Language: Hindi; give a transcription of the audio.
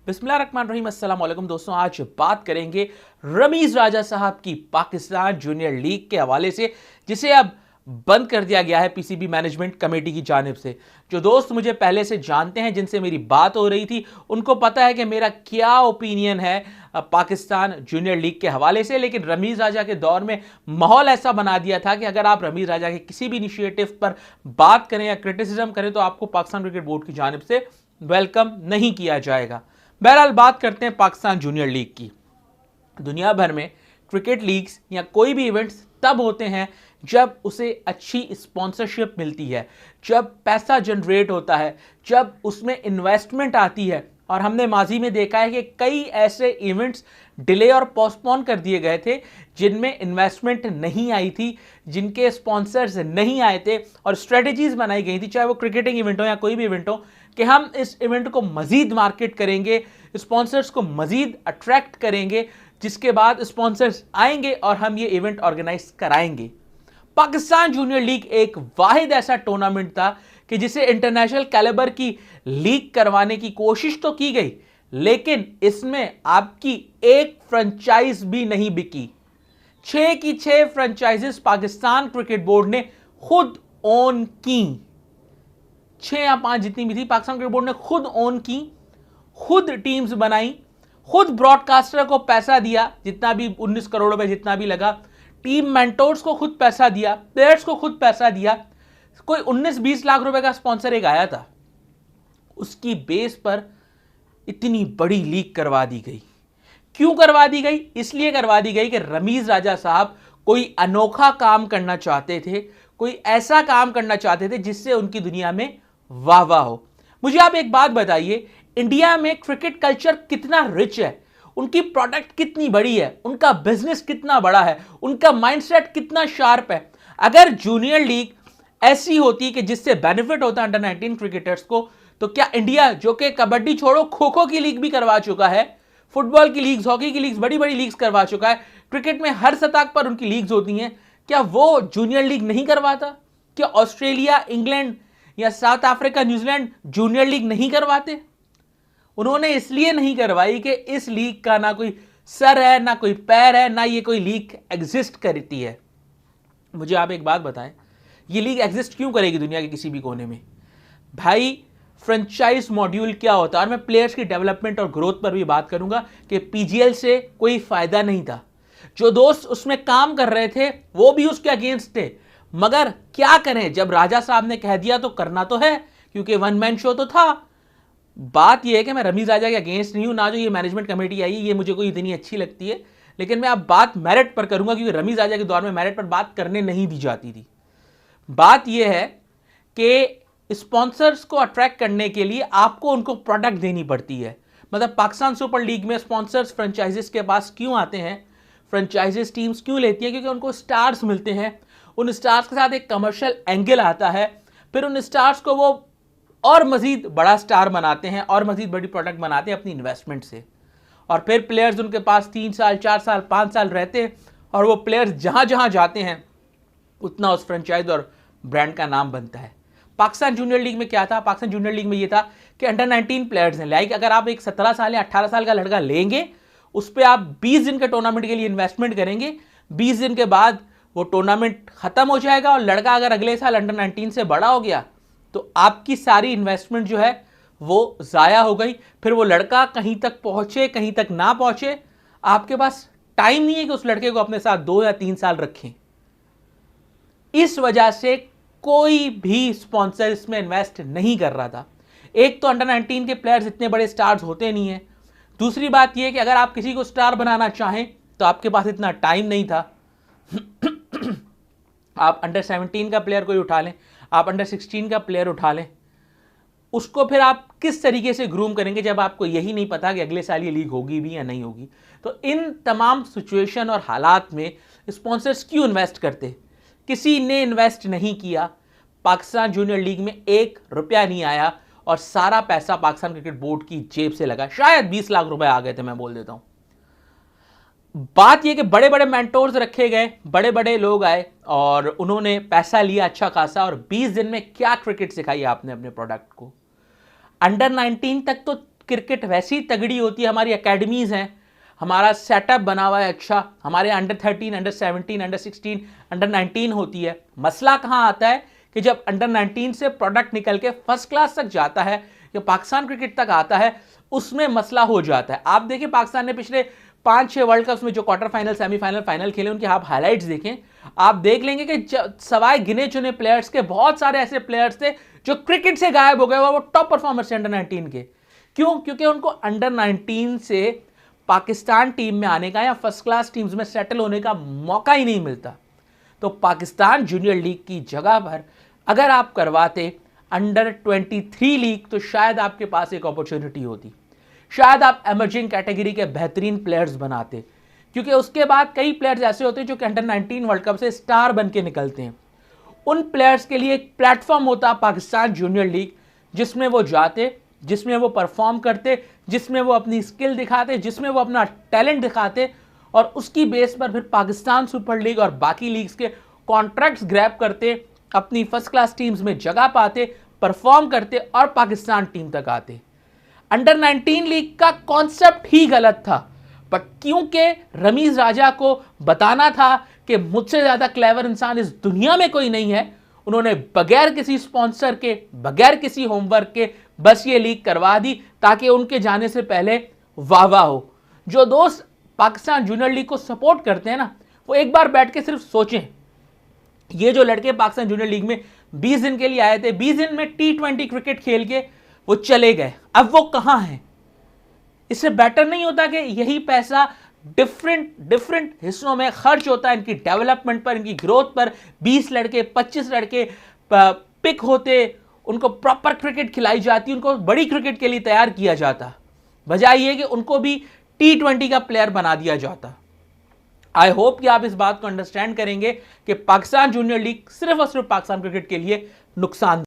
बिस्मिल्लाहिर्रहमानिर्रहीम, अस्सलाम वालेकुम दोस्तों। आज बात करेंगे रमीज राजा साहब की पाकिस्तान जूनियर लीग के हवाले से, जिसे अब बंद कर दिया गया है पीसीबी मैनेजमेंट कमेटी की जानिब से। जो दोस्त मुझे पहले से जानते हैं, जिनसे मेरी बात हो रही थी, उनको पता है कि मेरा क्या ओपिनियन है पाकिस्तान जूनियर लीग के हवाले से। लेकिन रमीज राजा के दौर में माहौल ऐसा बना दिया था कि अगर आप रमीज राजा के किसी भी इनिशिएटिव पर बात करें या क्रिटिसिज्म करें तो आपको पाकिस्तान क्रिकेट बोर्ड की जानिब से वेलकम नहीं किया जाएगा। बहरहाल बात करते हैं पाकिस्तान जूनियर लीग की। दुनिया भर में क्रिकेट लीग्स या कोई भी इवेंट्स तब होते हैं जब उसे अच्छी स्पॉन्सरशिप मिलती है, जब पैसा जनरेट होता है, जब उसमें इन्वेस्टमेंट आती है। और हमने माजी में देखा है कि कई ऐसे इवेंट्स डिले और पोस्टपोन कर दिए गए थे जिनमें इन्वेस्टमेंट नहीं आई थी, जिनके स्पॉन्सर्स नहीं आए थे, और स्ट्रेटजीज बनाई गई थी, चाहे वो क्रिकेटिंग इवेंट हो या कोई भी इवेंट हो, कि हम इस इवेंट को मजीद मार्केट करेंगे, स्पॉन्सर्स को मजीद अट्रैक्ट करेंगे, जिसके बाद स्पॉन्सर्स आएंगे और हम ये इवेंट ऑर्गेनाइज कराएंगे। पाकिस्तान जूनियर लीग एक वाहिद ऐसा टूर्नामेंट था कि जिसे इंटरनेशनल कैलिबर की लीग करवाने की कोशिश तो की गई, लेकिन इसमें आपकी एक फ्रेंचाइज भी नहीं बिकी। 6 की 6 फ्रेंचाइजेस पाकिस्तान क्रिकेट बोर्ड ने खुद ओन की। 6 या 5 जितनी भी थी, पाकिस्तान क्रिकेट बोर्ड ने खुद ओन की, खुद टीम्स बनाई, खुद ब्रॉडकास्टर को पैसा दिया, जितना भी 19 करोड़ रुपए जितना भी लगा, टीम मेंटोर्स को खुद पैसा दिया, प्लेयर्स को खुद पैसा दिया। कोई 19-20 लाख रुपए का स्पॉन्सर एक आया था, उसकी बेस पर इतनी बड़ी लीग करवा दी गई। क्यों करवा दी गई? इसलिए करवा दी गई कि रमीज राजा साहब कोई अनोखा काम करना चाहते थे, कोई ऐसा काम करना चाहते थे जिससे उनकी दुनिया में वाह वाह हो। मुझे आप एक बात बताइए, इंडिया में क्रिकेट कल्चर कितना रिच है, उनकी प्रोडक्ट कितनी बड़ी है, उनका बिजनेस कितना बड़ा है, उनका माइंडसेट कितना शार्प है। अगर जूनियर लीग ऐसी होती कि जिससे बेनिफिट होता अंडर 19 क्रिकेटर्स को, तो क्या इंडिया, जो कि कबड्डी छोड़ो खो खो की लीग भी करवा चुका है, फुटबॉल की लीग्स, हॉकी की लीग्स, बड़ी बड़ी लीग्स करवा चुका है, क्रिकेट में हर सतह पर उनकी लीग्स होती हैं, क्या वो जूनियर लीग नहीं करवाता? क्या ऑस्ट्रेलिया, इंग्लैंड या south Africa, New Zealand junior league नहीं करवाते? उन्होंने इसलिए नहीं करवाई कि इस लीग का ना कोई सर है, ना कोई पैर है, ना ये कोई लीग एग्जिस्ट करती है। मुझे आप एक बात बताएं, ये लीग एग्जिस्ट क्यों करेगी दुनिया के किसी भी कोने में? भाई, फ्रेंचाइज मॉड्यूल क्या होता है? और मैं प्लेयर्स की डेवलपमेंट और ग्रोथ पर भी बात करूंगा कि पीजीएल से कोई फायदा नहीं था। जो दोस्त उसमें काम कर रहे थे वो भी उसके अगेंस्ट थे, मगर क्या करें, जब राजा साहब ने कह दिया तो करना तो है, क्योंकि वन मैन शो तो था। बात यह है कि मैं रमीज राजा के अगेंस्ट नहीं हूं, ना जो ये मैनेजमेंट कमेटी आई ये मुझे कोई इतनी अच्छी लगती है, लेकिन मैं अब बात मेरिट पर करूंगा, क्योंकि रमीज राजा के दौर में मेरिट पर बात करने नहीं दी जाती थी। बात यह है कि स्पॉन्सर्स को अट्रैक्ट करने के लिए आपको उनको प्रोडक्ट देनी पड़ती है। मतलब पाकिस्तान सुपर लीग में स्पॉन्सर्स फ्रेंचाइजेस के पास क्यों आते हैं, फ्रेंचाइजेस टीम्स क्यों लेती है? क्योंकि उनको स्टार्स मिलते हैं, उन स्टार्स के साथ एक कमर्शियल एंगल आता है, फिर उन स्टार्स को वो और मजीद बड़ा स्टार बनाते हैं और मजीद बड़ी प्रोडक्ट बनाते हैं अपनी इन्वेस्टमेंट से। और फिर प्लेयर्स उनके पास 3 साल, 4 साल, 5 साल रहते हैं, और वो प्लेयर्स जहां जहां जाते हैं उतना उस फ्रेंचाइज और ब्रांड का नाम बनता है। पाकिस्तान जूनियर लीग में क्या था? पाकिस्तान जूनियर लीग में ये था कि अंडर 19 प्लेयर्स हैं, लाइक अगर आप एक 17 साल या 18 साल का लड़का लेंगे, उस पर आप 20 दिन के टूर्नामेंट के लिए इन्वेस्टमेंट करेंगे, 20 दिन के बाद वो टूर्नामेंट खत्म हो जाएगा, और लड़का अगर अगले साल अंडर 19 से बड़ा हो गया तो आपकी सारी इन्वेस्टमेंट जो है वो जाया हो गई। फिर वो लड़का कहीं तक पहुंचे, कहीं तक ना पहुंचे, आपके पास टाइम नहीं है कि उस लड़के को अपने साथ 2 या 3 साल रखें। इस वजह से कोई भी स्पॉन्सर इसमें इन्वेस्ट नहीं कर रहा था। एक तो अंडर 19 के प्लेयर्स इतने बड़े स्टार्स होते नहीं है, दूसरी बात यह कि अगर आप किसी को स्टार बनाना चाहें तो आपके पास इतना टाइम नहीं था। आप अंडर 17 का प्लेयर कोई उठा लें, आप अंडर 16 का प्लेयर उठा लें, उसको फिर आप किस तरीके से ग्रूम करेंगे जब आपको यही नहीं पता कि अगले साल ये लीग होगी भी या नहीं होगी? तो इन तमाम सिचुएशन और हालात में स्पॉन्सर्स क्यों इन्वेस्ट करते? किसी ने इन्वेस्ट नहीं किया। पाकिस्तान जूनियर लीग में 1 रुपया नहीं आया, और सारा पैसा पाकिस्तान क्रिकेट बोर्ड की जेब से लगा। शायद 20 लाख रुपए आ गए थे, मैं बोल देता हूं। बात यह कि बड़े बड़े मेंटोर्स रखे गए, बड़े बड़े लोग आए और उन्होंने पैसा लिया अच्छा खासा, और 20 दिन में क्या क्रिकेट सिखाई आपने अपने प्रोडक्ट को? अंडर 19 तक तो क्रिकेट वैसी तगड़ी होती है, हमारी एकेडमीज हैं, हमारा सेटअप बना हुआ है अच्छा, हमारे अंडर 13, अंडर 17, अंडर 16, अंडर 19 होती है। मसला कहाँ आता है कि जब अंडर 19 से प्रोडक्ट निकल के फर्स्ट क्लास तक जाता है या पाकिस्तान क्रिकेट तक आता है, उसमें मसला हो जाता है। आप देखिए पाकिस्तान ने पिछले 5-6 वर्ल्ड कप्स में जो क्वार्टर फाइनल, सेमीफाइनल, फाइनल खेले, उनके आप हाइलाइट्स देखें, आप देख लेंगे कि सवाए गिने चुने प्लेयर्स के बहुत सारे ऐसे प्लेयर्स थे जो क्रिकेट से गायब हो गए, वो टॉप परफॉर्मर्स अंडर 19 के। क्यों? क्योंकि उनको अंडर 19 से पाकिस्तान टीम में आने का या फर्स्ट क्लास टीम्स में सेटल होने का मौका ही नहीं मिलता। तो पाकिस्तान जूनियर लीग की जगह पर अगर आप करवाते अंडर 23 लीग, तो शायद आपके पास एक अपॉर्चुनिटी होती, शायद आप एमर्जिंग कैटेगरी के बेहतरीन प्लेयर्स बनाते, क्योंकि उसके बाद कई प्लेयर्स ऐसे होते हैं जो कि अंडर 19 वर्ल्ड कप से स्टार बन के निकलते हैं। उन प्लेयर्स के लिए एक प्लेटफॉर्म होता पाकिस्तान जूनियर लीग, जिसमें वो जाते, जिसमें वो परफॉर्म करते, जिसमें वो अपनी स्किल दिखाते, जिसमें वो अपना टैलेंट दिखाते, और उसकी बेस पर फिर पाकिस्तान सुपर लीग और बाकी लीग्स के कॉन्ट्रैक्ट्स ग्रैब करते, अपनी फर्स्ट क्लास टीम्स में जगह पाते, परफॉर्म करते और पाकिस्तान टीम तक आते। अंडर 19 लीग का कॉन्सेप्ट ही गलत था, पर क्योंकि रमीज राजा को बताना था कि मुझसे ज़्यादा क्लेवर इंसान इस दुनिया में कोई नहीं है, उन्होंने बगैर किसी स्पॉन्सर के, बगैर किसी होमवर्क के बस ये लीग करवा दी, ताकि उनके जाने से पहले वाह हो। जो दोस्त पाकिस्तान जूनियर लीग को सपोर्ट करते हैं ना, वो एक बार बैठ के सिर्फ सोचें, ये जो लड़के पाकिस्तान जूनियर लीग में 20 दिन के लिए आए थे, 20 दिन में T20 क्रिकेट खेल के वो चले गए, अब वो कहां हैं? इससे बेटर नहीं होता कि यही पैसा डिफरेंट हिस्सों में खर्च होता है, इनकी डेवलपमेंट पर, इनकी ग्रोथ पर, 20 लड़के 25 लड़के पिक होते, उनको प्रॉपर क्रिकेट खिलाई जाती, उनको बड़ी क्रिकेट के लिए तैयार किया जाता, बजाय ये कि उनको भी T20 का प्लेयर बना दिया जाता। आई होप कि आप इस बात को अंडरस्टैंड करेंगे कि पाकिस्तान जूनियर लीग सिर्फ और सिर्फ पाकिस्तान क्रिकेट के लिए नुकसान